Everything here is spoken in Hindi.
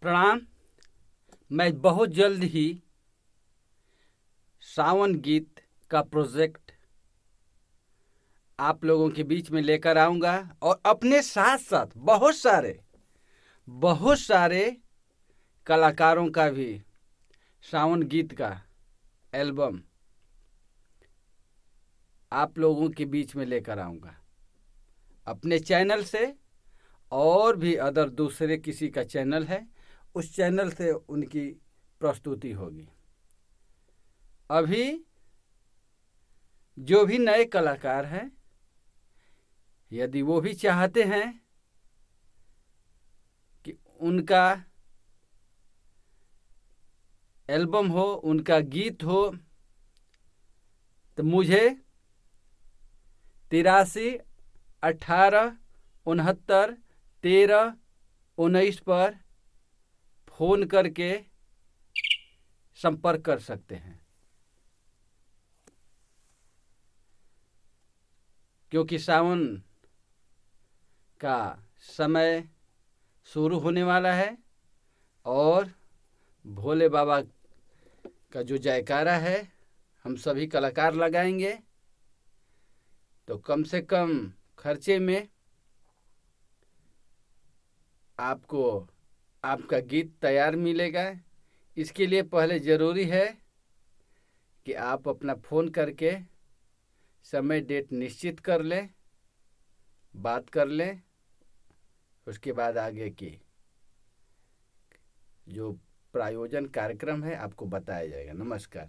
प्रणाम। मैं बहुत जल्द ही सावन गीत का प्रोजेक्ट आप लोगों के बीच में लेकर आऊँगा और अपने साथ साथ बहुत सारे कलाकारों का भी सावन गीत का एल्बम आप लोगों के बीच में लेकर आऊँगा अपने चैनल से, और भी अदर दूसरे किसी का चैनल है उस चैनल से उनकी प्रस्तुति होगी। अभी जो भी नए कलाकार हैं, यदि वो भी चाहते हैं कि उनका एल्बम हो, उनका गीत हो, तो मुझे 83 18 69 13 19 पर फ़ोन करके संपर्क कर सकते हैं, क्योंकि सावन का समय शुरू होने वाला है और भोले बाबा का जो जयकारा है हम सभी कलाकार लगाएंगे, तो कम से कम खर्चे में आपको आपका गीत तैयार मिलेगा। इसके लिए पहले ज़रूरी है कि आप अपना फ़ोन करके समय डेट निश्चित कर लें, बात कर लें, उसके बाद आगे की जो प्रायोजन कार्यक्रम है आपको बताया जाएगा। नमस्कार।